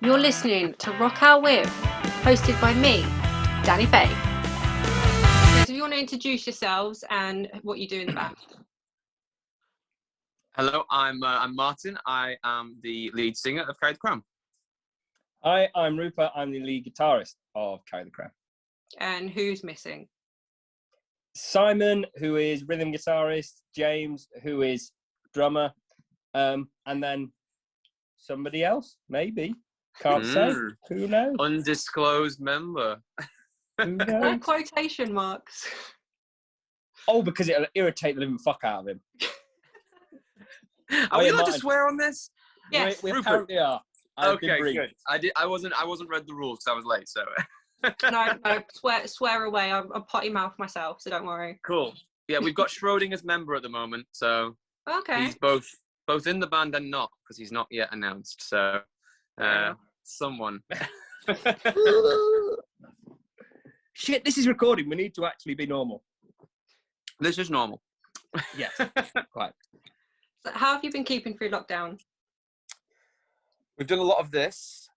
You're listening to Rock Out With, hosted by me, Danny Faye. So if you want to introduce yourselves and what you do in the band. Hello, I'm Martin. I am the lead singer of Carry the Crown. Hi, I'm Rupert. I'm the lead guitarist of Carry the Crown. And who's missing? Simon, who is rhythm guitarist. James, who is drummer. And then somebody else, maybe. Can't say. Who knows? Undisclosed member. Who knows? Why quotation marks? Oh, because it'll irritate the living fuck out of him. Are we allowed to swear on this? Yes. We apparently are. Okay, good. I wasn't read the rules because I was late, so. No, swear away. I'm potty mouth myself, so don't worry. Cool. Yeah, we've got Schrodinger's member at the moment, so Okay. he's both in the band and not, because he's not yet announced. So, someone. Shit, this is recording. We need to actually be normal. This is normal. Yes, quite. So how have you been keeping through lockdown? We've done a lot of this.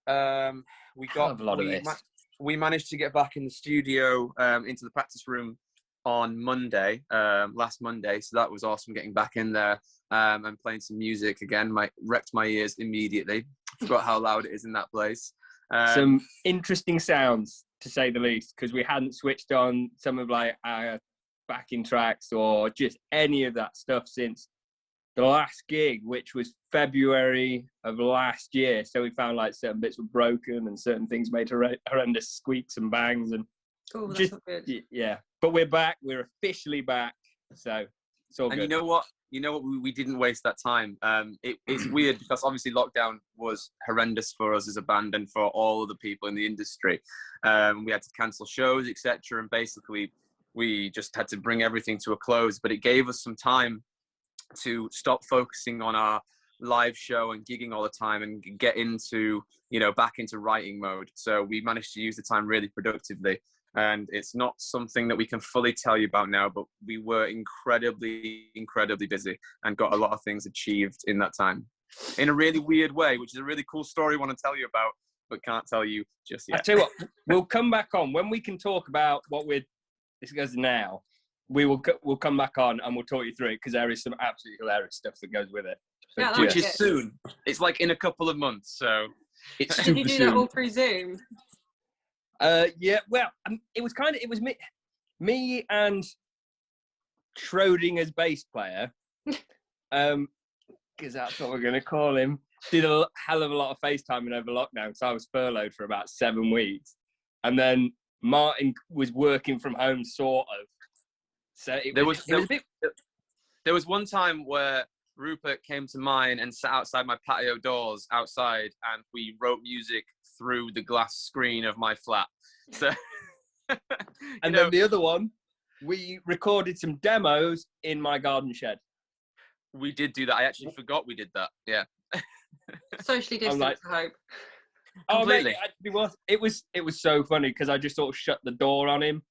We managed to get back in the studio into the practice room on Monday, last Monday. So that was awesome, getting back in there and playing some music again. Wrecked my ears immediately. Forgot how loud it is in that place. Some interesting sounds, to say the least, because we hadn't switched on some of like our backing tracks or just any of that stuff since the last gig, which was February of last year. So we found like certain bits were broken and certain things made horrendous squeaks and bangs and That's not good. Yeah. But we're back. We're officially back. So it's all good. And you know what? We didn't waste that time. It's weird because obviously lockdown was horrendous for us as a band and for all of the people in the industry. We had to cancel shows, etc. And basically we just had to bring everything to a close. But it gave us some time to stop focusing on our live show and gigging all the time and get into, back into writing mode. So we managed to use the time really productively. And it's not something that we can fully tell you about now, but we were incredibly, incredibly busy and got a lot of things achieved in that time in a really weird way, which is a really cool story I want to tell you about, but can't tell you just yet. I tell you what, we'll come back on when we can talk about what this goes now. We'll come back on and we'll talk you through it because there is some absolutely hilarious stuff that goes with it. So Yeah, which is soon. It's like in a couple of months, so it's Did super you do soon. that all through Zoom? Yeah. Well, it was me and Schrodinger's bass player, because that's what we're going to call him. Did a hell of a lot of FaceTiming over lockdown, so I was furloughed for about 7 weeks, and then Martin was working from home, sort of. So there was one time where Rupert came to mine and sat outside my patio doors outside, and we wrote music through the glass screen of my flat. So, and then the other one, we recorded some demos in my garden shed. We did do that. I actually forgot we did that. Yeah. Socially distanced, I hope. Completely. Oh, mate, it was so funny because I just sort of shut the door on him.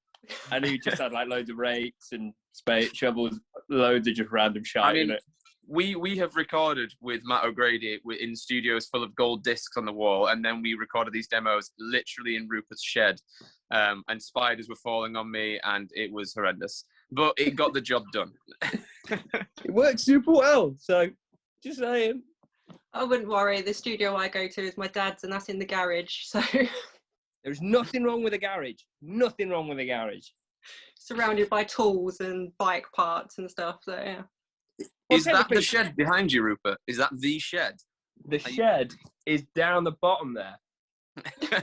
And he just had like loads of rakes and spade shovels, loads of just random shit in it. We have recorded with Matt O'Grady in studios full of gold discs on the wall, and then we recorded these demos literally in Rupert's shed, and spiders were falling on me, and it was horrendous. But it got the job done. It worked super well, so just saying. I wouldn't worry. The studio I go to is my dad's, and that's in the garage, so... There's nothing wrong with a garage. Nothing wrong with a garage. Surrounded by tools and bike parts and stuff, so yeah. Is that the shed behind you, Rupert? Is that the shed? The shed is down the bottom there.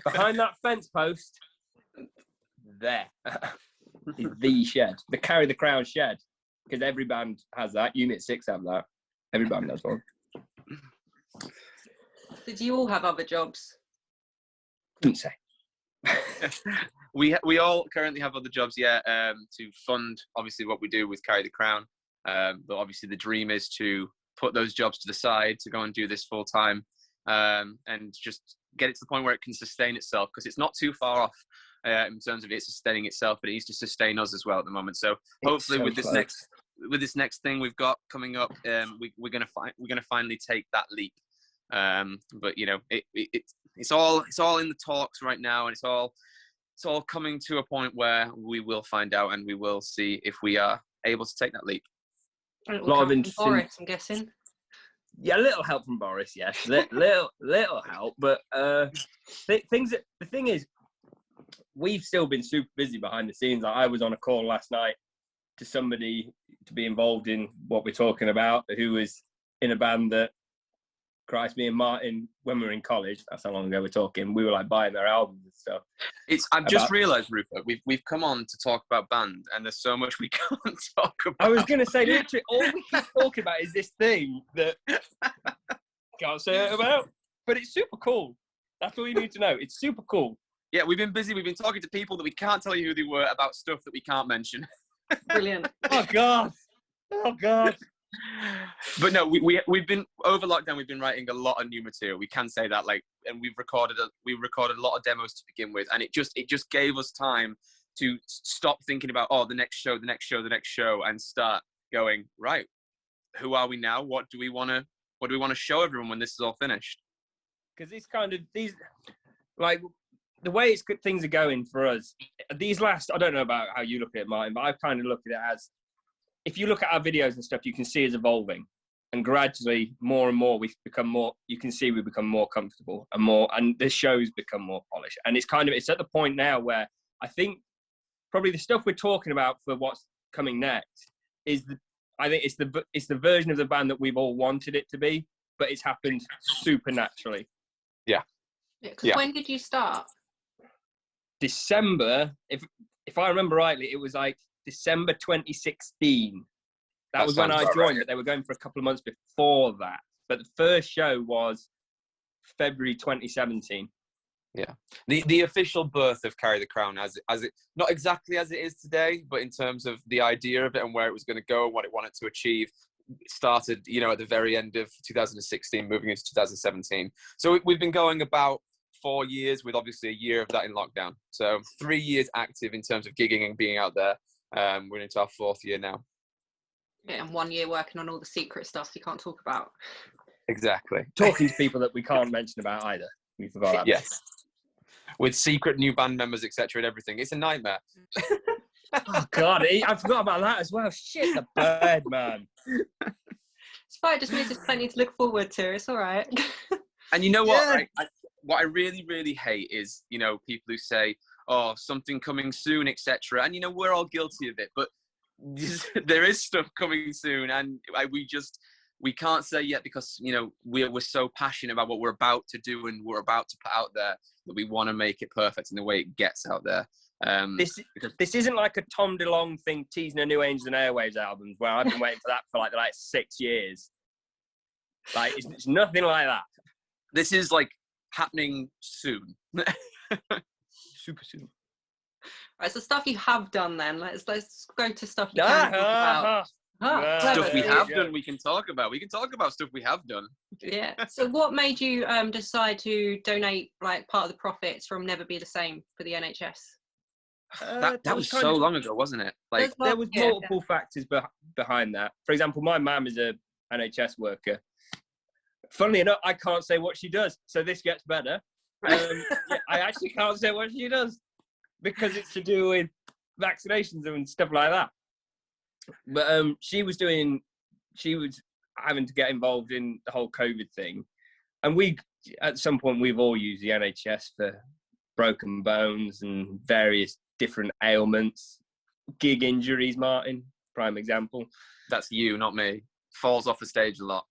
Behind that fence post, there is the shed. The Carry the Crown shed. Because every band has that. Unit 6 have that. Every band has one. So do you all have other jobs? Couldn't say. We all currently have other jobs, to fund obviously what we do with Carry the Crown. But obviously the dream is to put those jobs to the side to go and do this full time, and just get it to the point where it can sustain itself, because it's not too far off in terms of it sustaining itself, but it needs to sustain us as well at the moment. So hopefully with this next thing we've got coming up, we're gonna finally take that leap. But it's all in the talks right now, and it's all coming to a point where we will find out, and we will see if we are able to take that leap. And it A will lot come of from interesting. Boris, I'm guessing. Yeah, a little help from Boris, yes, little help, but the thing is, we've still been super busy behind the scenes. Like, I was on a call last night to somebody to be involved in what we're talking about, who was in a band that, Christ, me and Martin, when we were in college, that's how long ago we're talking, we were like buying their albums and stuff. I've just realised, Rupert, we've come on to talk about band, and there's so much we can't talk about. I was going to say, literally, all we keep talking about is this thing that can't say it about, but it's super cool. That's all you need to know. It's super cool. Yeah, we've been busy. We've been talking to people that we can't tell you who they were about stuff that we can't mention. Brilliant. Oh God. But no, we've been over lockdown. We've been writing a lot of new material. We can say that, like, and we've recorded a lot of demos to begin with, and it just gave us time to stop thinking about the next show, and start going, right, who are we now? What do we want to show everyone when this is all finished? Because these like the way things are going for us. These last, I don't know about how you look at it, Martin, but I've kind of looked at it as, if you look at our videos and stuff, you can see us evolving, and gradually, more and more, you can see we become more comfortable and the shows become more polished. And it's at the point now where I think probably the stuff we're talking about for what's coming next it's the version of the band that we've all wanted it to be, but it's happened super naturally. Yeah. Because when did you start? December, if I remember rightly, it was like December 2016. That was when I joined, right. But they were going for a couple of months before that. But the first show was February 2017. Yeah. The official birth of Carry the Crown, as it not exactly as it is today, but in terms of the idea of it and where it was going to go and what it wanted to achieve, started, at the very end of 2016, moving into 2017. So we've been going about 4 years, with obviously a year of that in lockdown. So 3 years active in terms of gigging and being out there. We're into our 4th year now. Yeah, and 1 year working on all the secret stuff you can't talk about. Exactly. Talking to people that we can't mention about either. We forgot that. Yes. With secret new band members, etc., and everything. It's a nightmare. Oh God, I forgot about that as well. Shit, the bird, man. It's fine. It just means there's plenty to look forward to. It's all right. And you know what? Yeah. Right? What I really, really hate is, people who say, "Oh, something coming soon," etc. And we're all guilty of it, but there is stuff coming soon, and we can't say yet because we're so passionate about what we're about to do and we're about to put out there that we want to make it perfect in the way it gets out there. This isn't like a Tom DeLonge thing teasing a new Angels and Airwaves album where I've been waiting for that for like 6 years. Like it's nothing like that. This is like happening soon. Super soon. Right, so stuff you have done then. Let's go to stuff you can talk about. Stuff we have done, we can talk about. We can talk about stuff we have done. Yeah. So what made you decide to donate like part of the profits from Never Be the Same for the NHS? That was so long ago, wasn't it? Like there was multiple factors behind that. For example, my mum is a NHS worker. Funnily enough, I can't say what she does, so this gets better. I actually can't say what she does because it's to do with vaccinations and stuff like that. But she was having to get involved in the whole COVID thing, and at some point we've all used the NHS for broken bones and various different ailments, gig injuries. Martin, prime example. That's you, not me. Falls off the stage a lot.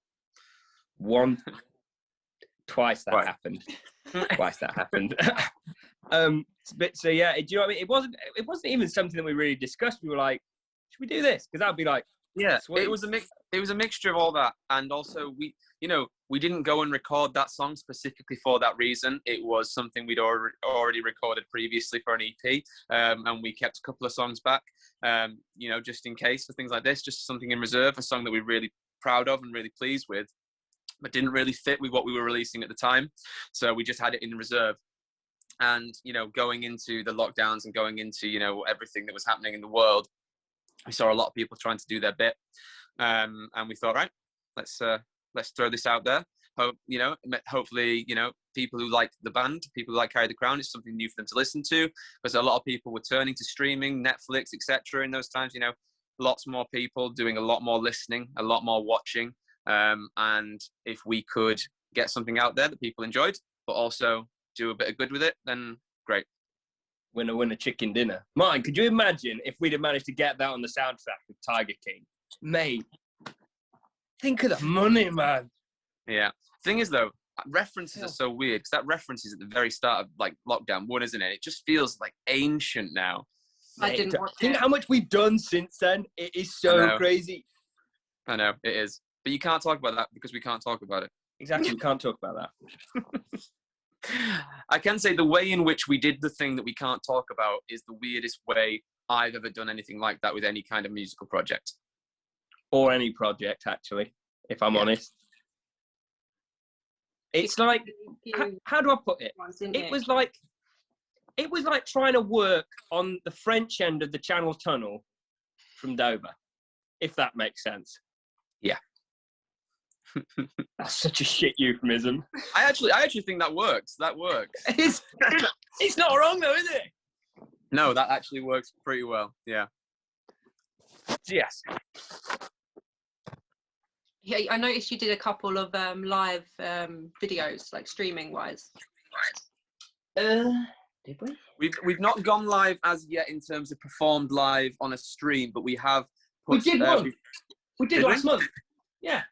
Twice that happened. Twice that happened. So yeah, do you know what I mean? It wasn't even something that we really discussed. We were like, should we do this? Because that'd be like, yeah, sweet. It was a mixture of all that, and also we didn't go and record that song specifically for that reason. It was something we'd already recorded previously for an EP, and we kept a couple of songs back, just in case for things like this, just something in reserve, a song that we're really proud of and really pleased with, but didn't really fit with what we were releasing at the time. So we just had it in reserve. And, going into the lockdowns and going into, everything that was happening in the world, we saw a lot of people trying to do their bit. And we thought, right, let's throw this out there. Hopefully, people who like the band, people who like Carry the Crown. It's something new for them to listen to, because a lot of people were turning to streaming, Netflix, etc. in those times. Lots more people doing a lot more listening, a lot more watching. And if we could get something out there that people enjoyed, but also do a bit of good with it, then great. Winner, chicken dinner. Martin, could you imagine if we'd have managed to get that on the soundtrack of Tiger King? Mate, think of the money, man. Yeah. Thing is, though, references are so weird, because that reference is at the very start of like lockdown 1, isn't it? It just feels like ancient now. I didn't watch Think it. how much we've done since then. It is so crazy. I know, it is. But you can't talk about that because we can't talk about it. Exactly, we can't talk about that. I can say the way in which we did the thing that we can't talk about is the weirdest way I've ever done anything like that with any kind of musical project. Or any project, actually, if I'm honest. It's like, how do I put it? It was like trying to work on the French end of the Channel Tunnel from Dover, if that makes sense. Yeah. That's such a shit euphemism. I actually think that works. That works. It's not wrong though, is it? No, that actually works pretty well. Yeah. Yes. Yeah, I noticed you did a couple of live videos, like streaming wise. Did we? We've not gone live as yet in terms of performed live on a stream, but we have. We did one. We did last month. Yeah.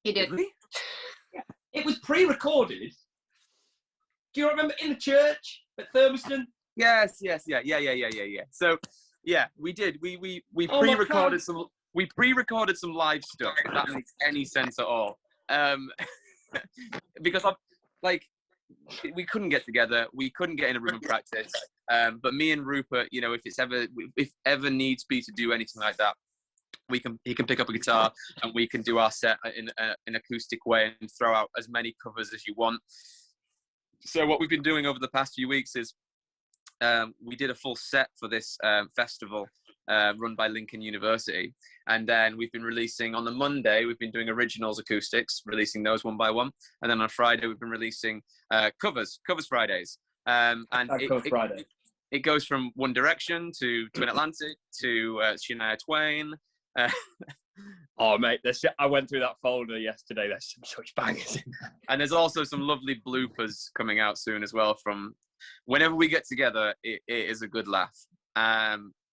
You did. Yeah. It was pre-recorded. Do you remember in the church at Thermiston? Yes. Yeah. So, yeah, we did. We pre-recorded some. We pre-recorded some live stuff, if that makes any sense at all. Because we couldn't get together, we couldn't get in a room and practice. But me and Rupert, if ever needs be to do anything like that, he can pick up a guitar and we can do our set in an acoustic way and throw out as many covers as you want. So what we've been doing over the past few weeks is we did a full set for this festival run by Lincoln University. And then we've been releasing on the Monday, we've been doing originals acoustics, releasing those one by one. And then on Friday, we've been releasing covers Fridays. It goes from One Direction to Twin Atlantic to Shania Twain. Oh, mate, I went through that folder yesterday. There's some such bangers in there. And there's also some lovely bloopers coming out soon as well from whenever we get together, it is a good laugh.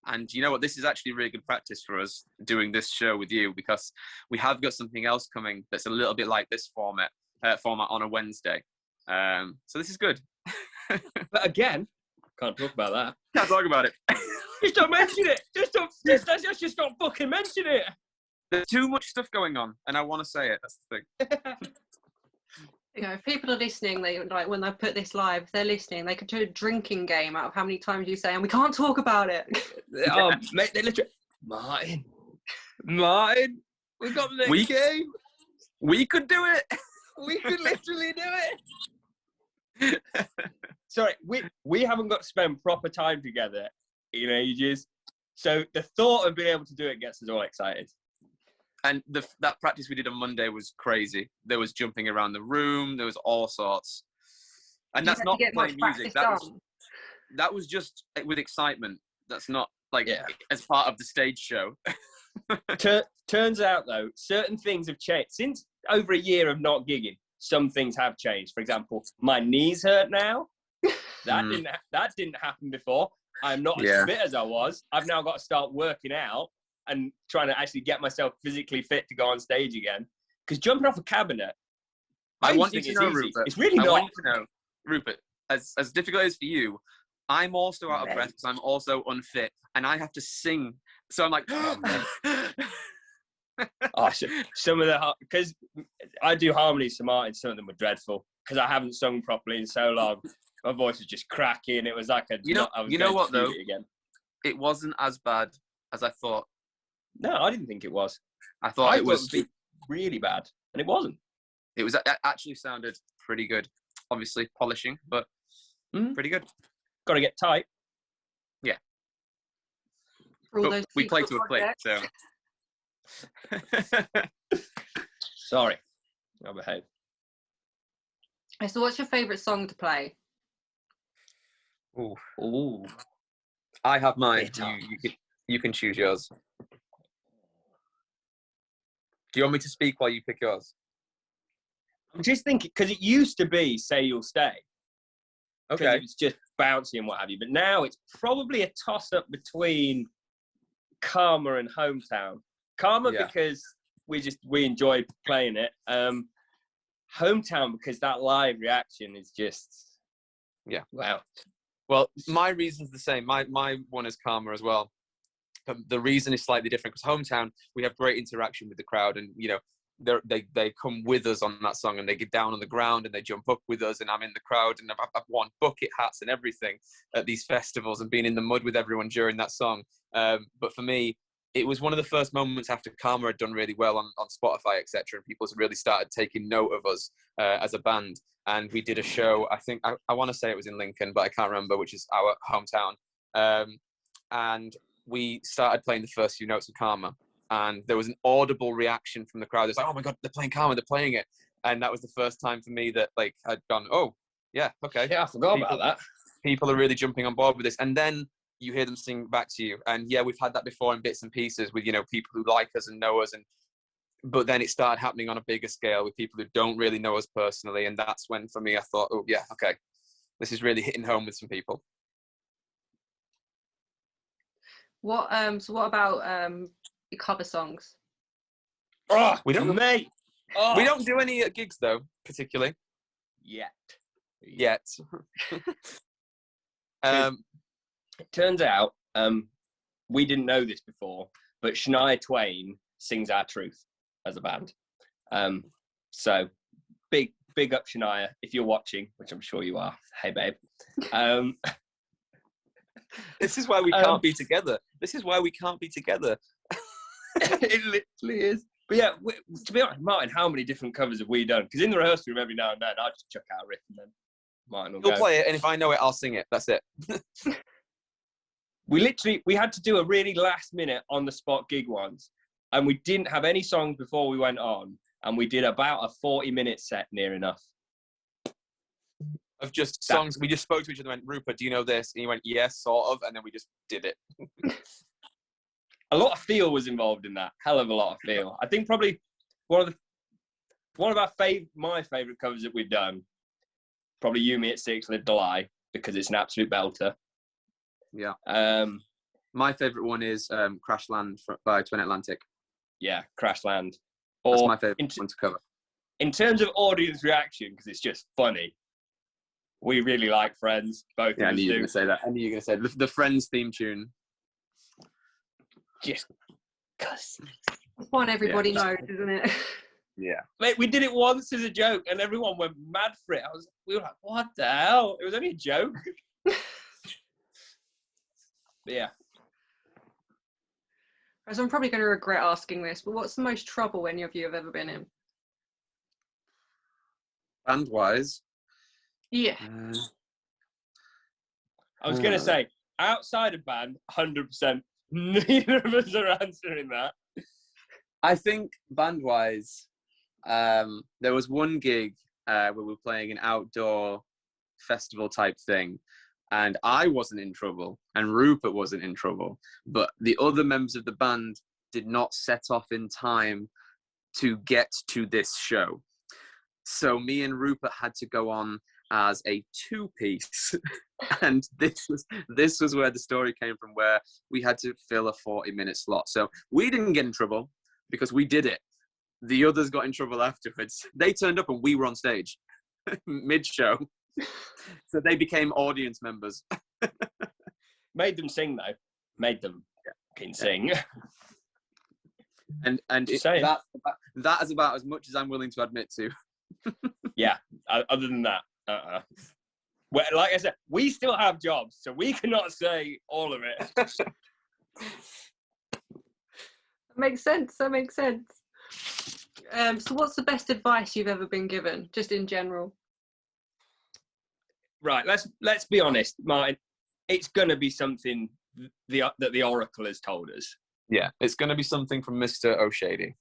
And you know what? This is actually really good practice for us doing this show with you, because we have got something else coming that's a little bit like this format on a Wednesday. So this is good. But again, can't talk about that. Can't talk about it. Just don't mention it. Let's just not fucking mention it. There's too much stuff going on, and I want to say it. That's the thing. If people are listening, they like when they put this live, if they're listening, they could do a drinking game out of how many times you say, and we can't talk about it. Oh, mate, they literally, Martin, we got the next game. We could do it. We could literally do it. Sorry, we haven't got to spend proper time together in ages, so the thought of being able to do it gets us all excited. And that practice we did on Monday was crazy. There was jumping around the room. There was all sorts. And that's not playing music. That was just with excitement. That's not as part of the stage show. Turns out, though, certain things have changed. Since over a year of not gigging, some things have changed. For example, my knees hurt now. That didn't happen before. I'm not as fit as I was. I've now got to start working out and trying to actually get myself physically fit to go on stage again. Because jumping off a cabinet, I want you to know, Rupert. It's really not. I want you to know, Rupert, as difficult as for you, I'm also out of breath because I'm also unfit and I have to sing. So I'm like, some of because I do harmonies to Martin, some of them were dreadful because I haven't sung properly in so long. My voice was just cracking. It was like you know what though? It wasn't as bad as I thought. No, I didn't think it was. I thought it was really bad, and it wasn't. It actually sounded pretty good. Obviously polishing, but pretty good. Got to get tight. Yeah. But we play to a click, so. Sorry, I'll behave. So what's your favourite song to play? Ooh. Ooh. I have mine. Bitter. You can choose yours. Do you want me to speak while you pick yours? I'm just thinking, because it used to be Say You'll Stay. Because Okay. it was just bouncy and what have you. But now it's probably a toss-up between Karma and Hometown. Karma Yeah. because we enjoy playing it. Hometown because that live reaction is just... Yeah. Wow. Well, my reason's the same. My one is Karma as well. But the reason is slightly different because Hometown, we have great interaction with the crowd, and you know, they come with us on that song, and they get down on the ground and they jump up with us, and I'm in the crowd, and I've won bucket hats and everything at these festivals and been in the mud with everyone during that song. But for me, it was one of the first moments after Karma had done really well on Spotify, etc., and people really started taking note of us as a band. And we did a show. I think I want to say it was in Lincoln, but I can't remember, which is our hometown. And we started playing the first few notes of Karma, and there was an audible reaction from the crowd. It's like, oh my God, they're playing Karma, they're playing it. And that was the first time for me that like I'd gone, oh, yeah, okay. Yeah, I forgot about that. People are really jumping on board with this. And then you hear them sing back to you. And yeah, we've had that before in bits and pieces with, you know, people who like us and know us. But then it started happening on a bigger scale with people who don't really know us personally. And that's when, for me, I thought, oh yeah, okay, this is really hitting home with some people. So what about your cover songs? Oh, We don't, mate. Oh. we don't do any gigs though, particularly. Yet. Yet. It turns out, we didn't know this before, but Shania Twain sings our truth as a band. So big up Shania if you're watching, which I'm sure you are. Hey babe. This is why we can't be together. This is why we can't be together. It literally is. But yeah, to be honest, Martin, how many different covers have we done? Because in the rehearsal room every now and then, I just chuck out a riff and then Martin will You'll go. play it, and if I know it, I'll sing it. That's it. We had to do a really last minute on the spot gig once, and we didn't have any songs before we went on, and we did about a 40-minute set near enough. Of just songs. We just spoke to each other and went, Rupert, do you know this? And he went, yes, sort of, and then we just did it. A lot of feel was involved in that. Hell of a lot of feel. I think probably one of my favourite covers that we've done, probably You, Me at Six, Live to Lie, because it's an absolute belter. Yeah. My favourite one is Crash Land by Twin Atlantic. Yeah, Crash Land. That's my favourite one to cover. In terms of audience reaction, because it's just funny, we really like Friends. Both of us do. I knew you were going to say that. I knew you were going to say the Friends theme tune. Just because. It's one everybody knows, isn't it? Yeah. Mate, we did it once as a joke and everyone went mad for it. We were like, what the hell? It was only a joke. But yeah. So I'm probably going to regret asking this, but what's the most trouble any of you have ever been in? Band-wise? Yeah. I was going to say, outside of band, 100%. Neither of us are answering that. I think band-wise, there was one gig where we were playing an outdoor festival type thing, and I wasn't in trouble, and Rupert wasn't in trouble, but the other members of the band did not set off in time to get to this show. So me and Rupert had to go on as a two-piece, and this was where the story came from, where we had to fill a 40-minute slot. So we didn't get in trouble because we did it. The others got in trouble afterwards. They turned up and we were on stage mid-show. So they became audience members. Made them sing though. Made them fucking sing. And that is about as much as I'm willing to admit to. Yeah. Other than that, well, like I said, we still have jobs, so we cannot say all of it. That makes sense. So what's the best advice you've ever been given, just in general? Right, let's be honest, Martin. It's going to be something that the Oracle has told us. Yeah, it's going to be something from Mr. O'Shady.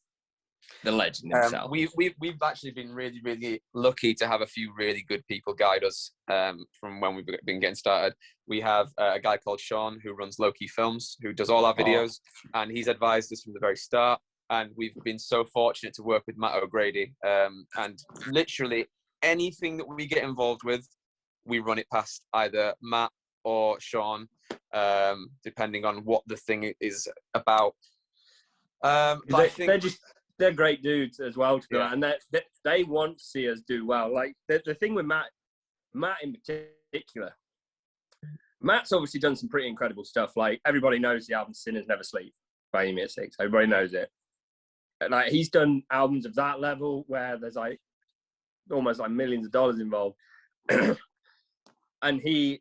The legend himself. We've actually been really, really lucky to have a few really good people guide us from when we've been getting started. We have a guy called Sean who runs Low Key Films, who does all our videos, and he's advised us from the very start. And we've been so fortunate to work with Matt O'Grady. And literally anything that we get involved with, we run it past either Matt or Sean, depending on what the thing is about. They're great dudes as well, to be Yeah. honest, and they want to see us do well. Like the thing with Matt in particular, Matt's obviously done some pretty incredible stuff. Like everybody knows the album "Sinners Never Sleep" by Amy at Six. Everybody knows it. And, like he's done albums of that level where there's like almost like millions of dollars involved, and he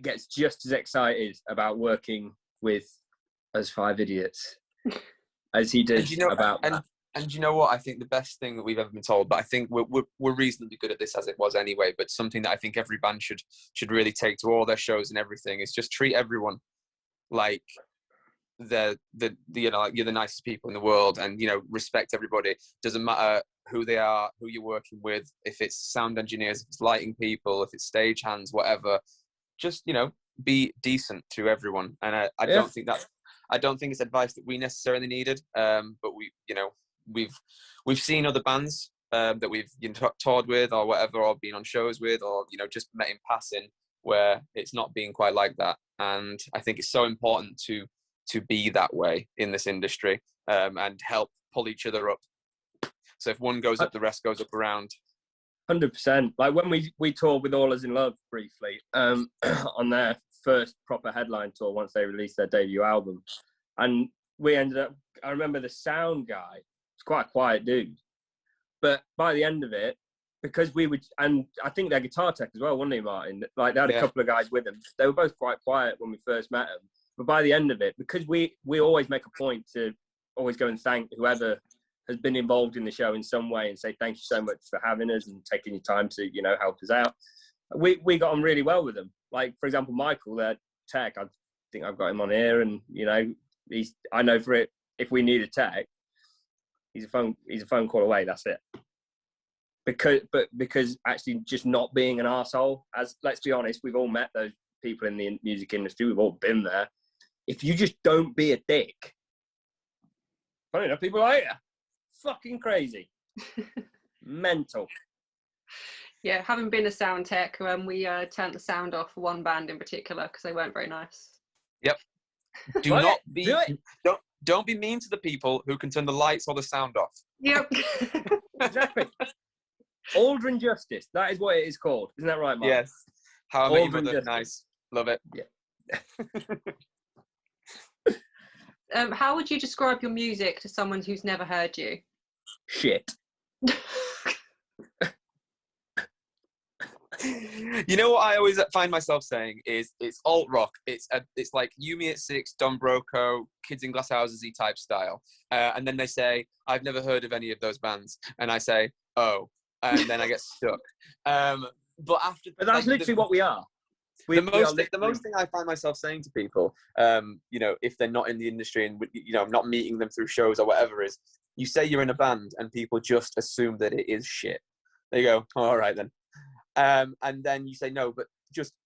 gets just as excited about working with us five idiots as he did about that. And you know what? I think the best thing that we've ever been told, but I think we're reasonably good at this as it was anyway, but something that I think every band should really take to all their shows and everything is just treat everyone like you're the nicest people in the world, and respect everybody. Doesn't matter who they are, who you're working with, if it's sound engineers, if it's lighting people, if it's stage hands, whatever. Just be decent to everyone, and I don't think it's advice that we necessarily needed. But we've seen other bands that we've toured with or whatever, or been on shows with, or just met in passing, where it's not being quite like that. And I think it's so important to be that way in this industry, and help pull each other up. So if one goes up, the rest goes up around. 100%. Like when we toured with All Is in Love briefly, on their first proper headline tour once they released their debut album, and we ended up. I remember the sound guy was quite a quiet dude, but by the end of it, because we would, and I think their guitar tech as well, wasn't he, Martin? Like they had a couple of guys with them. They were both quite quiet when we first met them, but by the end of it, because we always make a point to always go and thank whoever has been involved in the show in some way and say thank you so much for having us and taking your time to help us out. We got on really well with them. Like for example, Michael, their tech, I think I've got him on here, and I know for it, if we need a tech, he's a phone call away. That's it. Because actually just not being an arsehole, as let's be honest, we've all met those people in the music industry. We've all been there. If you just don't be a dick, funny enough, people like you. Fucking crazy. Mental. Yeah, having been a sound tech, we turned the sound off for one band in particular because they weren't very nice. Yep. Don't be mean to the people who can turn the lights or the sound off. Yep. Exactly. Aldrin Justice. That is what it is called. Isn't that right, Mark? Yes. How I Met Your Mother. Nice. Love it. Yeah. How would you describe your music to someone who's never heard you? Shit. You know what I always find myself saying is it's alt rock. It's like Yumi at Six, Don Broco, Kids in Glass Houses-y type style. And then they say, I've never heard of any of those bands. And I say, oh. And then I get stuck. But that's literally what we are. The most thing I find myself saying to people, if they're not in the industry and I'm not meeting them through shows or whatever, is you say you're in a band and people just assume that it is shit. They go, oh, all right then, and then you say no, but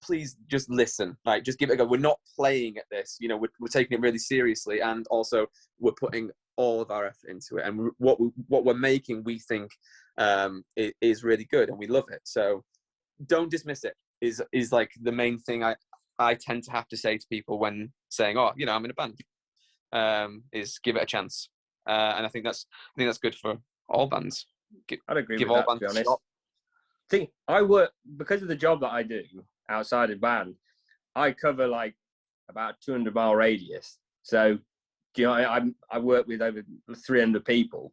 please listen, like just give it a go. We're not playing at this, we're taking it really seriously, and also we're putting all of our effort into it, and what we're making, we think is really good, and we love it. So don't dismiss it. Is like the main thing I tend to have to say to people when saying, oh, I'm in a band, is give it a chance. And I think that's good for all bands. I'd agree with that, to be honest. I work, because of the job that I do outside of band, I cover like about 200-mile radius. So, I work with over 300 people.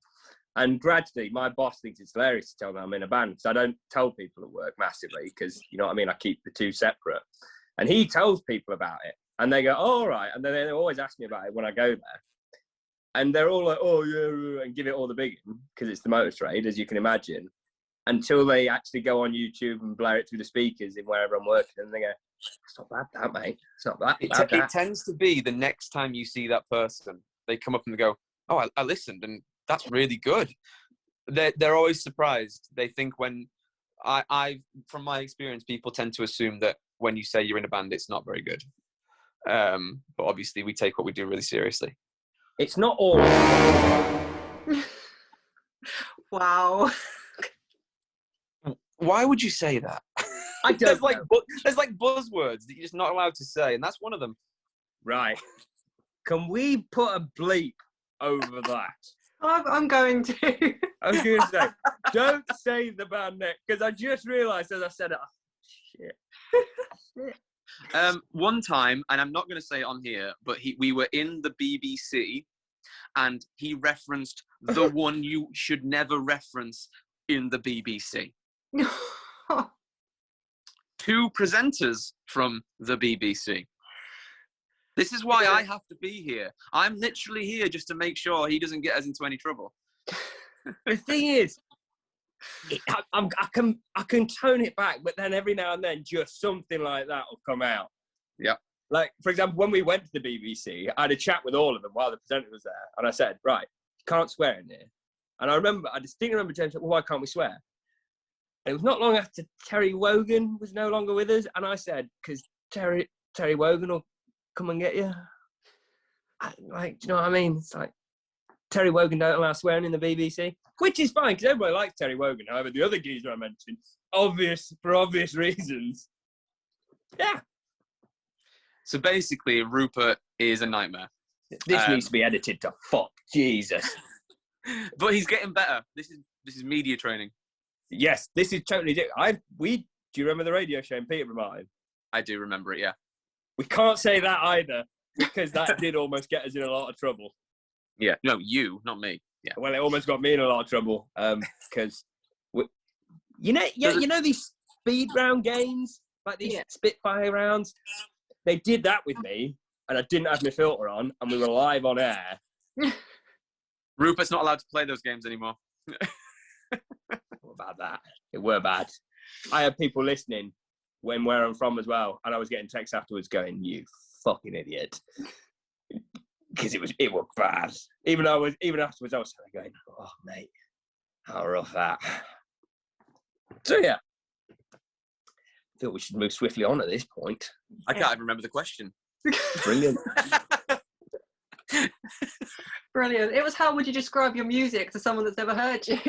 And gradually, my boss thinks it's hilarious to tell me I'm in a band, because I don't tell people at work massively, because, I keep the two separate. And he tells people about it, and they go, oh, all right. And then they always ask me about it when I go there. And they're all like, oh, yeah, and give it all the big one, because it's the Motor Trade, as you can imagine, until they actually go on YouTube and blare it through the speakers in wherever I'm working. And they go, it's not bad, that, mate. It's not bad. It tends to be the next time you see that person, they come up and they go, oh, I listened, and That's really good. They're always surprised. They think when I from my experience, people tend to assume that when you say you're in a band, it's not very good. But obviously, we take what we do really seriously. It's not all. Wow. Why would you say that? I don't know. There's like buzzwords that you're just not allowed to say, and that's one of them. Right. Can we put a bleep over that? I'm going to. I was going to say, don't say the band name, because I just realised as I said it, shit. One time, and I'm not going to say it on here, but we were in the BBC, and he referenced the one you should never reference in the BBC. 2 presenters from the BBC. This is why I have to be here. I'm literally here just to make sure he doesn't get us into any trouble. The thing is, I can tone it back, but then every now and then, just something like that will come out. Yeah. Like, for example, when we went to the BBC, I had a chat with all of them while the presenter was there, and I said, right, you can't swear in here. And I distinctly remember James said, well, why can't we swear? And it was not long after Terry Wogan was no longer with us, and I said, because Terry Wogan will come and get you. Like, do you know what I mean? It's like, Terry Wogan don't allow swearing in the BBC, which is fine, because everybody likes Terry Wogan. However, the other geezer I mentioned, for obvious reasons. Yeah. So basically, Rupert is a nightmare. This needs to be edited to fuck. Jesus. But he's getting better. This is media training. Yes, this is totally different. Do you remember the radio show in Peterborough, Martin? I do remember it, yeah. We can't say that either, because that did almost get us in a lot of trouble. Yeah, no, you, not me. Yeah. Well, it almost got me in a lot of trouble, because you know these speed round games, like these Spitfire rounds. They did that with me, and I didn't have my filter on, and we were live on air. Rupert's not allowed to play those games anymore. What about that? It were bad. I had people listening where I'm from as well, and I was getting texts afterwards going, "You fucking idiot," because it was bad. Even afterwards, I was going, "Oh mate, how rough that." So yeah, I feel we should move swiftly on at this point. I can't even remember the question. Brilliant. Brilliant. It was, how would you describe your music to someone that's never heard you?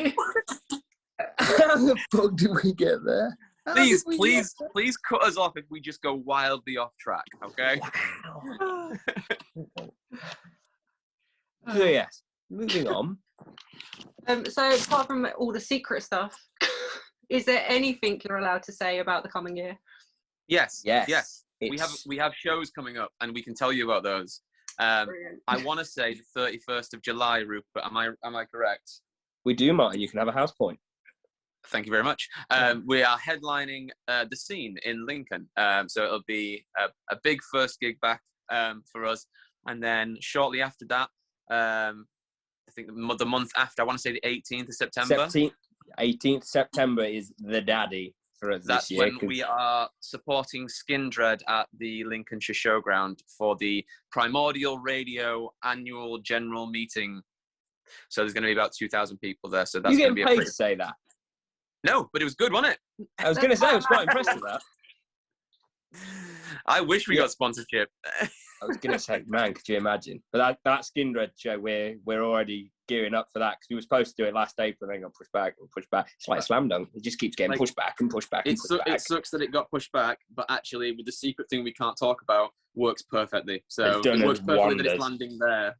How the fuck did we get there? Please cut us off if we just go wildly off track, okay? Wow. So yes, moving on. So apart from all the secret stuff, is there anything you're allowed to say about the coming year? Yes. We have shows coming up, and we can tell you about those. I want to say the 31st of July, Rupert. Am I correct? We do, Martin. You can have a house point. Thank you very much. We are headlining the Scene in Lincoln. So it'll be a big first gig back for us. And then shortly after that, I think the month after, I want to say the 18th of September. 18th September is the daddy for us That's this year. when we are supporting Skindred at the Lincolnshire Showground for the Primordial Radio annual general meeting. So there's going to be about 2,000 people there. So that's going to be paid to say that? No, but it was good, wasn't it? I was going to say, I was quite impressed with that. I wish we got sponsorship. I was going to say, man, could you imagine? But that Skindred show, we're already gearing up for that, because we were supposed to do it last April, and then got pushed back and pushed back. It's like Slam Dunk. It just keeps getting pushed back and pushed back and pushed back. It sucks that it got pushed back, but actually, with the secret thing we can't talk about, works perfectly. So it works perfectly that it's landing there.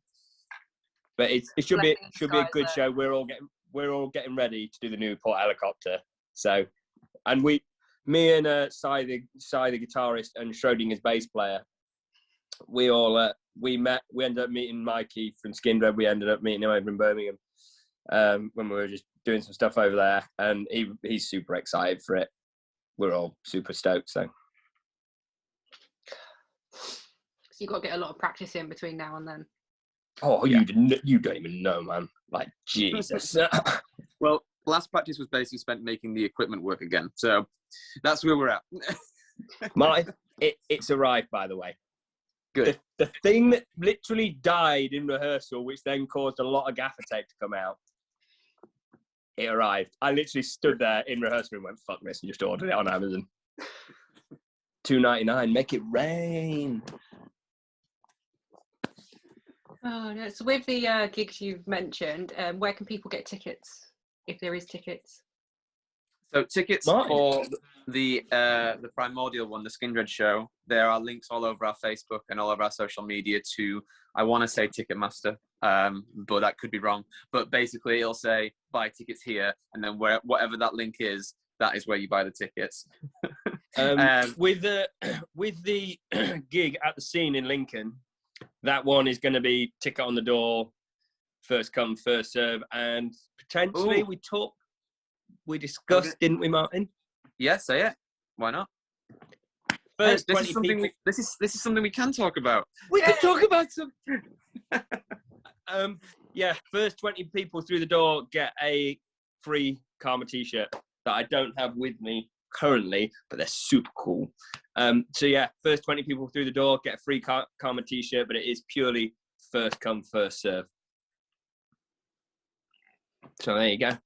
But it should be a good show. We're all getting ready to do the Newport Helicopter. So, and me and Cy the guitarist and Schrodinger's bass player, we ended up meeting Mikey from Skindred. We ended up meeting him over in Birmingham when we were just doing some stuff over there, and he's super excited for it. We're all super stoked. So you've got to get a lot of practice in between now and then. Oh, yeah. You don't even know, man. Like, Jesus. Well, last practice was basically spent making the equipment work again. So that's where we're at. Martin, it's arrived, by the way. Good. The thing that literally died in rehearsal, which then caused a lot of gaffer tape to come out, it arrived. I literally stood there in rehearsal and went, fuck this, and just ordered it on Amazon. $2.99, make it rain. Oh no! So with the gigs you've mentioned, where can people get tickets if there is tickets? So tickets for the Primordial one, the Skindred show, there are links all over our Facebook and all over our social media to, I want to say Ticketmaster, but that could be wrong. But basically, it'll say buy tickets here, and then whatever that link is, that is where you buy the tickets. With the gig at the Scene in Lincoln, that one is going to be ticket on the door, first come, first serve, and potentially we discussed, didn't we, Martin? Yeah, say it. Why not? First, this is something people. this is something we can talk about. We can talk about some. Yeah, first 20 people through the door get a free Karma t-shirt that I don't have with me currently, but they're super cool. So yeah, first 20 people through the door get a free Karma t-shirt, but it is purely first come, first serve. So there you go.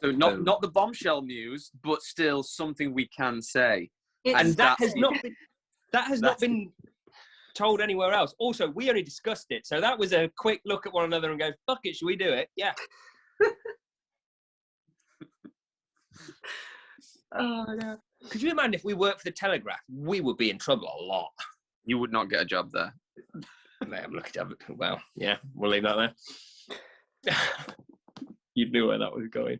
So not the bombshell news, but still something we can say. And that has not been told anywhere else. Also, we only discussed it, so that was a quick look at one another and go, fuck it, should we do it? Yeah. Oh no! Could you imagine if we worked for the Telegraph? We would be in trouble a lot. You would not get a job there. I'm looking at it. Well, yeah, we'll leave that there. You knew where that was going.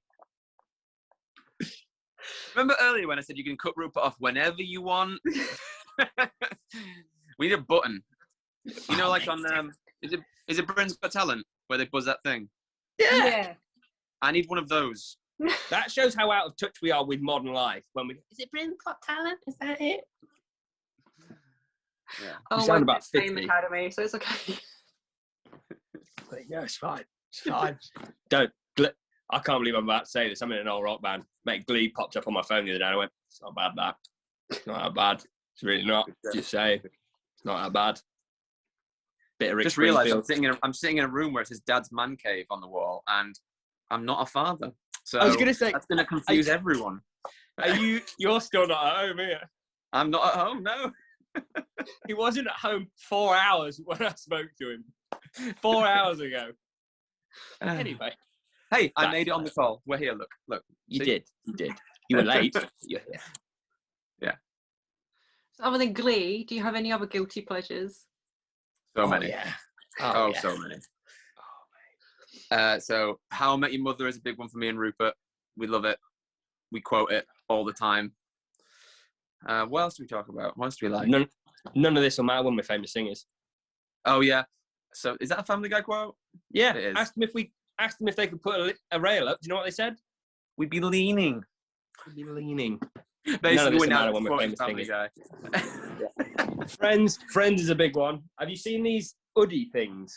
Remember earlier when I said you can cut Rupert off whenever you want? We need a button. You know, like on is it Britain's Got Talent where they buzz that thing? Yeah. I need one of those. That shows how out of touch we are with modern life. When we is it Britain's Got Talent? Is that it? Yeah. Oh, You sound about it's Fame 50. Academy, so it's okay. No, it's fine. It's fine. I can't believe I'm about to say this. I'm in an old rock band. Mate, Glee popped up on my phone the other day. I went, it's not bad, that. It's not that bad. It's really not. Just say, it's not that bad. Bit of Rick Just realised Springfield. I'm sitting in a room where it says Dad's man cave on the wall, and I'm not a father. So I was going to say, that's going to confuse everyone. You're still not at home, here. I'm not at home, no. He wasn't at home 4 hours when I spoke to him. 4 hours ago. Anyway. Hey, I made it on the call. We're here, look. You did. You were late. You're here. Yeah. So other than Glee, do you have any other guilty pleasures? So many. Yeah. Yeah. So many. So How I Met Your Mother is a big one for me and Rupert. We love it. We quote it all the time. What else do we talk about? What else do we like? None of this will matter. One of my famous singers. Oh yeah. So is that a Family Guy quote? Yeah. It is. Asked them if they could put a rail up. Do you know what they said? We'd be leaning. Basically, we're now one of my quoting famous Family singers. Guy. Friends is a big one. Have you seen these hoodie things?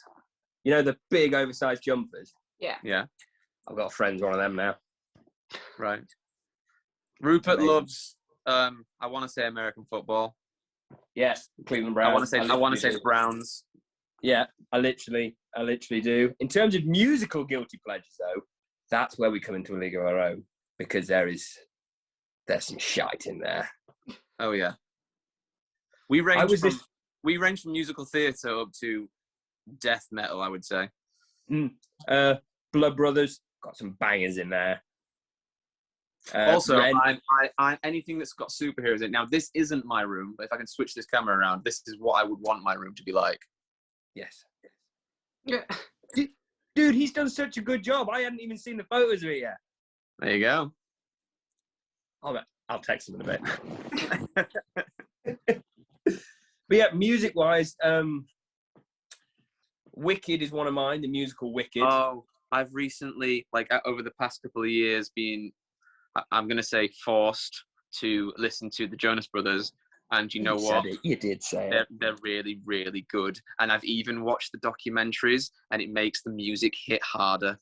You know, the big oversized jumpers? Yeah. Yeah. I've got Friends one of them now. Right. Rupert Amazing. loves I want to say American football. Yes, Cleveland Browns. I want to say the Browns. Yeah, I literally do. In terms of musical guilty pleasures, though, that's where we come into a league of our own, because there's some shite in there. Oh yeah. We range from musical theatre up to death metal, I would say. Blood Brothers got some bangers in there. Also, I anything that's got superheroes in it. Now, this isn't my room, but if I can switch this camera around, this is what I would want my room to be like. Yes. Yeah. Dude, he's done such a good job. I hadn't even seen the photos of it yet. There you go. I'll text him in a bit. But yeah, music-wise, Wicked is one of mine, the musical Wicked. Oh, I've recently, over the past couple of years, been, I'm going to say, forced to listen to the Jonas Brothers. And you know what? You did say it. They're really, really good. And I've even watched the documentaries, and it makes the music hit harder.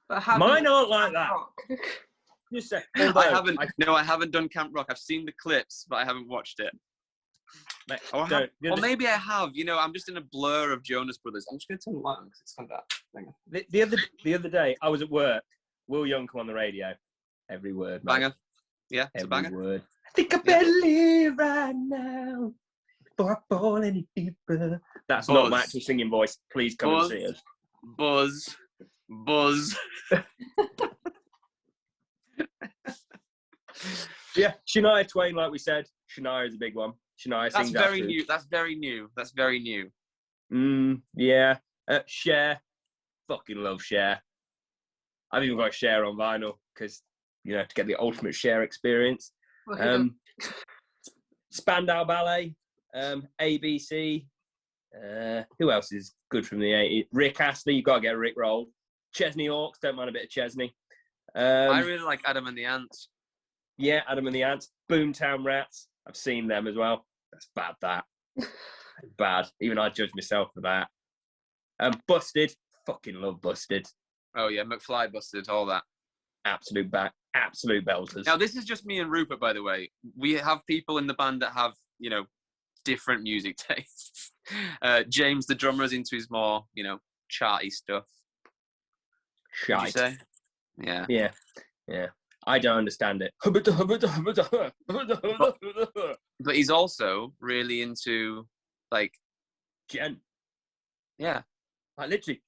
But mine aren't like that. Just say, I haven't done Camp Rock. I've seen the clips, but I haven't watched it. Mate, Or maybe I have. You know, I'm just in a blur of Jonas Brothers. I'm just going to turn the light on because it's kind of dark. the other day, I was at work. Will Young come on the radio. Every word, mate. Banger. Yeah, it's a banger. Every word. I think I better live right now before I fall any deeper. That's not my actual singing voice. Please come and see us. Buzz. Yeah, Shania Twain, like we said. Shania is a big one. Shania sings very new. That's very new. Yeah. Cher. Fucking love Cher. I've even got Cher on vinyl because, you know, to get the ultimate Cher experience. Spandau Ballet. ABC. Who else is good from the 80s? Rick Astley. You've got to get Rick rolled. Chesney Hawkes. Don't mind a bit of Chesney. I really like Adam and the Ants. Yeah, Adam and the Ants. Boomtown Rats. I've seen them as well. That's bad, that. Bad. Even I judge myself for that. Busted. Fucking love Busted. Oh, yeah. McFly Busted. All that. Absolute belters. Now, this is just me and Rupert, by the way. We have people in the band that have, you know, different music tastes. James, the drummer, is into his more, you know, charty stuff. Shite. Would you say? Yeah. Yeah. I don't understand it. But he's also really into, like... Jen. Yeah. Like, literally.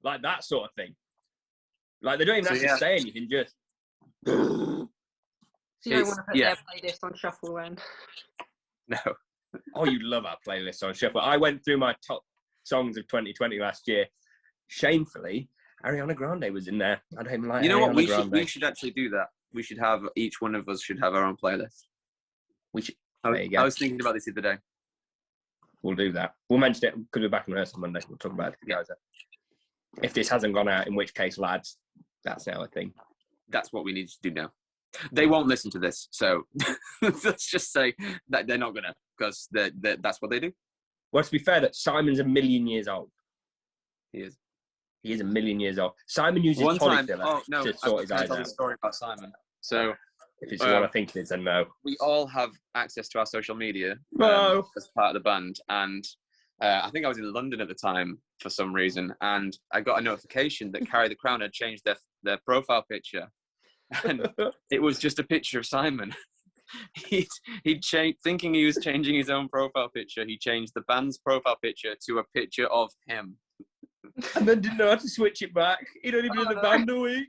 Like that sort of thing. Like, they don't even have to say anything, just... So you don't want to put their playlist on shuffle then? No. Oh, you love our playlist on shuffle. I went through my top songs of 2020 last year. Shamefully, Ariana Grande was in there. I don't even like. You know Ariana what? We should actually do that. We should have each one of us should have our own playlist. We should. There you go. I was thinking about this the other day. We'll do that. We'll mention it because we're back in rehearsal Monday. We'll talk about it, guys. If this hasn't gone out, in which case, lads, that's now a thing. That's what we need to do now. They won't listen to this, so let's just say that they're not gonna, because that's what they do. Well, to be fair, that Simon's a million years old. He is. He is a million years old. Simon uses polyfiller to sort his eyes out. I'll tell you a story about Simon. So, if it's what I think it is, then no. We all have access to our social media as part of the band, and I think I was in London at the time for some reason, and I got a notification that Carry the Crown had changed their profile picture, and it was just a picture of Simon. He'd changed, thinking he was changing his own profile picture. He changed the band's profile picture to a picture of him. And then didn't know how to switch it back. He'd only been in the band a week.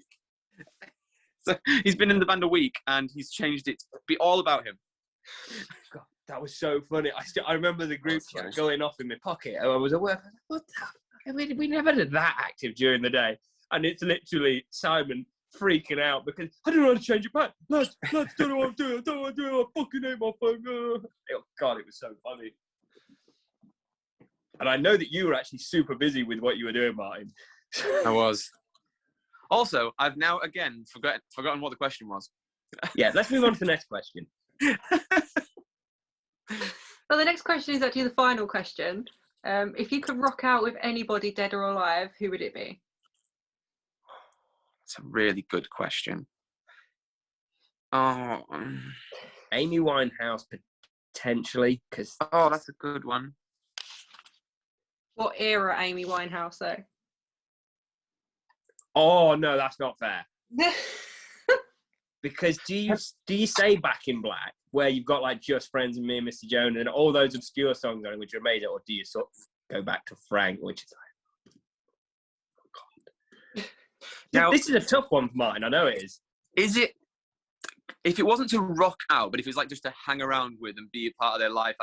So he's been in the band a week, and he's changed it to be all about him. God, that was so funny. I remember the group chat going off in my pocket. I was at work. What the fuck? I mean, we never did that active during the day. And it's literally Simon freaking out because I don't know how to change it back. Lads, don't know what I'm doing. I don't know what I'm doing. I fucking hate my phone. Oh, God, it was so funny. And I know that you were actually super busy with what you were doing, Martin. I was. Also, I've now, again, forgotten what the question was. Yeah, let's move on to the next question. Well, the next question is actually the final question. If you could rock out with anybody, dead or alive, who would it be? That's a really good question. Oh, Amy Winehouse, potentially, because... Oh, that's a good one. What era Amy Winehouse, though? Oh, no, that's not fair. Because do you say Back in Black, where you've got like Just Friends and Me and Mr. Jones and all those obscure songs on it which are amazing, or do you sort of go back to Frank, which is like, oh, God. Now, this is a tough one for mine, I know it is. Is it, if it wasn't to rock out, but if it was like just to hang around with and be a part of their life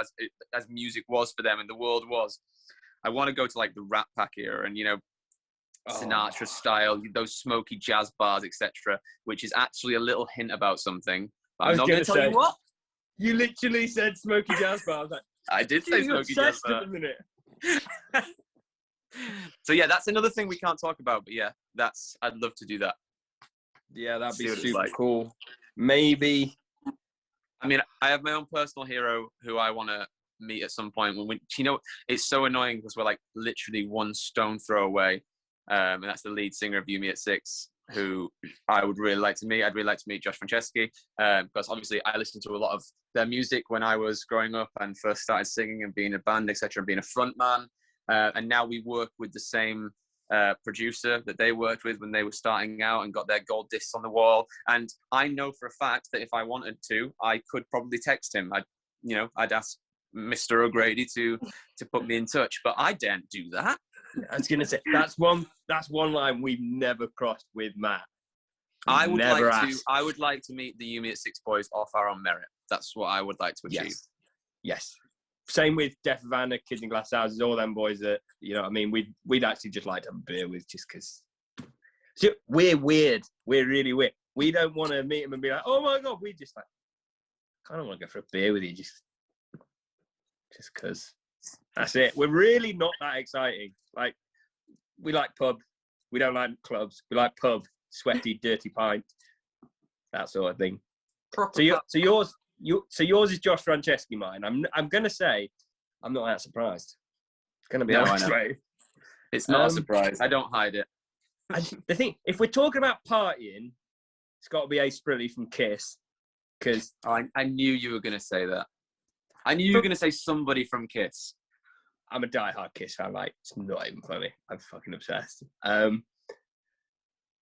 as music was for them and the world was, I want to go to like the Rat Pack era and, you know, Sinatra style, those smoky jazz bars, etc., which is actually a little hint about something. But I'm not going to tell you what. You literally said smoky jazz bars. Like, I did say smoky jazz bar. So yeah, that's another thing we can't talk about. But yeah, I'd love to do that. Yeah, that'd be super cool. Maybe. I mean, I have my own personal hero who I want to meet at some point. When you know, it's so annoying because we're like literally one stone throw away. And that's the lead singer of You Me at 6. who I would really like to meet. I'd really like to meet Josh Franceschi, because obviously I listened to a lot of their music when I was growing up and first started singing and being a band, etc., and being a front man. And now we work with the same producer that they worked with when they were starting out and got their gold discs on the wall. And I know for a fact that if I wanted to, I could probably text him. I'd ask Mr. O'Grady to put me in touch, but I daren't do that. I was gonna say that's one line we've never crossed with Matt. I would like to meet the Yumi at Six boys off our own merit. That's what I would like to achieve. Yes. Same with Death Havana, Kids in Glass Houses, all them boys that, you know what I mean, we'd actually just like to have a beer with, just because. So we're weird. We're really weird. We don't want to meet them and be like, oh my God, we just like, kind of want to go for a beer with you just because. That's it. We're really not that exciting. Like, we like pub. We don't like clubs. We like pub, sweaty, dirty pint, that sort of thing. So yours is Josh Franceschi. Mine. I'm gonna say, I'm not that surprised. It's gonna be honest. It's not a surprise. I don't hide it. The thing, if we're talking about partying, it's got to be Ace Frehley from Kiss, because I knew you were gonna say that. I knew you were gonna say somebody from Kiss. I'm a diehard Kiss fan. Like, it's not even funny. I'm fucking obsessed.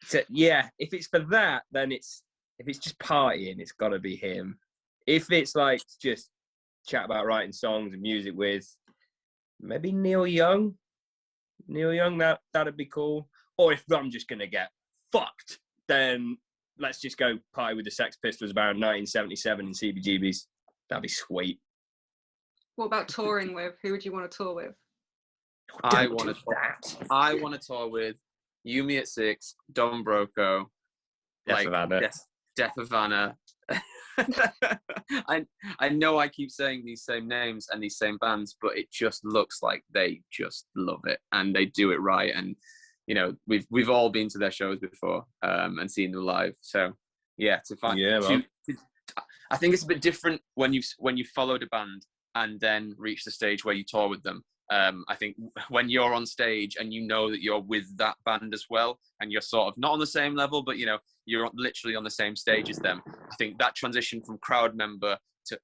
So yeah, if it's for that, then if it's just partying, it's got to be him. If it's like just chat about writing songs and music with, maybe Neil Young. That'd be cool. Or if I'm just gonna get fucked, then let's just go party with the Sex Pistols about 1977 in CBGB's. That'd be sweet. What about touring with? Who would you want to tour with? I want to tour with Yumi at Six, Don Broco, Death Havana. I know I keep saying these same names and these same bands, but it just looks like they just love it and they do it right. And you know, we've all been to their shows before and seen them live. So yeah, I think it's a bit different when you followed a band and then reach the stage where you tour with them. I think when you're on stage and you know that you're with that band as well, and you're sort of not on the same level, but you know, you're literally on the same stage as them. I think that transition from crowd member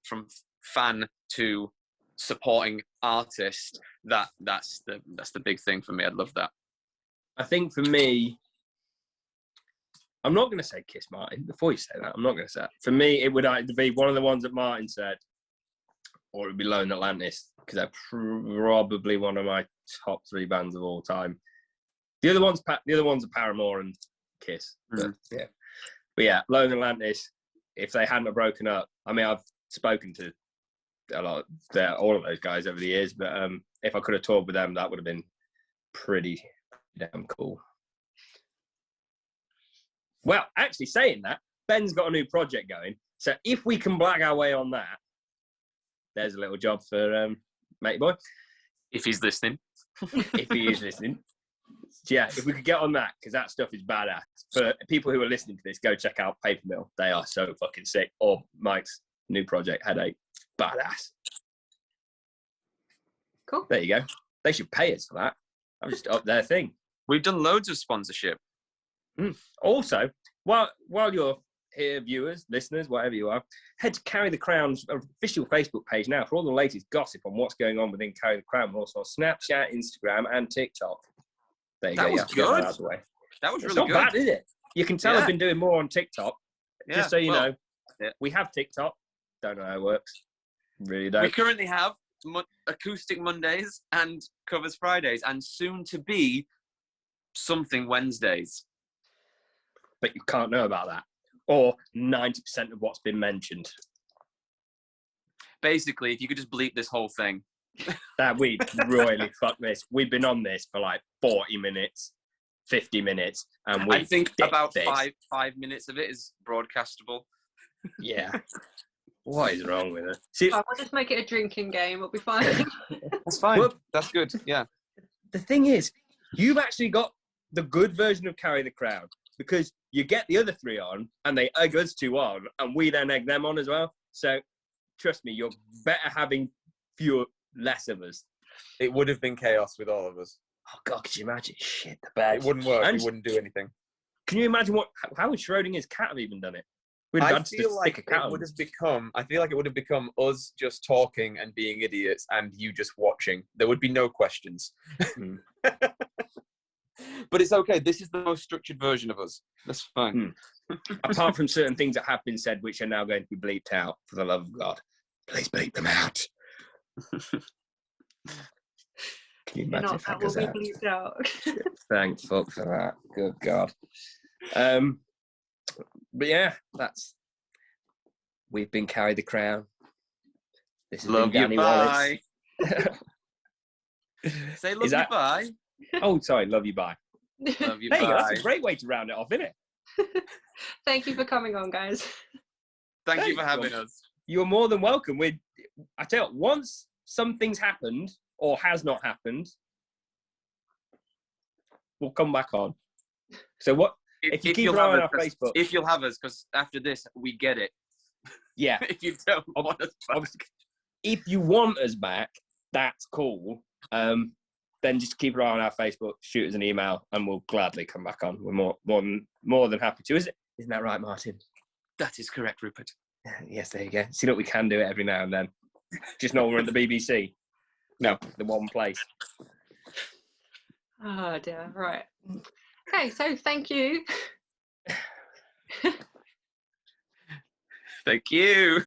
from fan to supporting artist, that's the big thing for me. I'd love that. I think for me, I'm not going to say Kiss, Martin. Before you say that, I'm not going to say that. For me, it would either be one of the ones that Martin said, or it would be Lone Atlantis, because they're probably one of my top 3 bands of all time. The other ones are Paramore and Kiss. But yeah, Lone Atlantis. If they hadn't have broken up, I mean, I've spoken to all of those guys over the years, but if I could have toured with them, that would have been pretty damn cool. Well, actually, saying that, Ben's got a new project going, so if we can blag our way on that, there's a little job for Matey Boy. If he's listening. If he is listening. Yeah, if we could get on that, because that stuff is badass. For people who are listening to this, go check out Paper Mill. They are so fucking sick. Or Mike's new project, Headache. Badass. Cool. There you go. They should pay us for that. I'm just up their thing. We've done loads of sponsorship. Also, while you're here, viewers, listeners, whatever you are, head to Carry the Crown's official Facebook page now for all the latest gossip on what's going on within Carry the Crown. We're also on Snapchat, Instagram, and TikTok. There you go. Was good. That was really good. Not bad, is it? You can tell I've been doing more on TikTok. Just so you know, we have TikTok. Don't know how it works. Really don't. We currently have Acoustic Mondays and Covers Fridays, and soon to be Something Wednesdays. But you can't know about that. Or 90% of what's been mentioned. Basically, if you could just bleep this whole thing. That we royally fuck this. We've been on this for like 40 minutes, 50 minutes, and I think about five minutes of it is broadcastable. Yeah. What is wrong with it? See, I'll just make it a drinking game. It'll be fine. That's fine. Well, that's good. Yeah. The thing is, you've actually got the good version of Carry the Crown, because you get the other 3 on, and they egg us 2 on, and we then egg them on as well. So, trust me, you're better having less of us. It would have been chaos with all of us. Oh God, could you imagine? Shit, the bed. It wouldn't work. We wouldn't do anything. Can you imagine how would Schrodinger's cat have even done it? We'd have I had to feel like stick a cat it on. would have become. I feel like it would have become us just talking and being idiots, and you just watching. There would be no questions. Mm. But it's okay. This is the most structured version of us. That's fine. Apart from certain things that have been said, which are now going to be bleeped out, for the love of God. Please bleep them out. Can you imagine if that That will goes be out? bleeped out. Thank fuck for that. Good God. But yeah, we've been Carry the Crown. This has Love been you, Danny bye. Wallace. Say love you, bye. Oh, sorry, love you, bye. Love you, Hey, bye. that's a great way to round it off, isn't it? Thank you for coming on, guys. Thank you for Thanks, having John. us. You're more than welcome. I tell you, once something's happened or has not happened, we'll come back on. So what? If you keep an eye on our Facebook. If you'll have us, because after this, we get it. Yeah. If you don't want us back. If you want us back, that's cool. Then just keep an eye on our Facebook, shoot us an email, and we'll gladly come back on. We're more than happy to. Isn't that right, Martin? That is correct, Rupert. Yes, there you go. See, look, we can do it every now and then. Just know we're at the BBC. No, the one place. Oh dear. Right. Okay. So thank you. Thank you.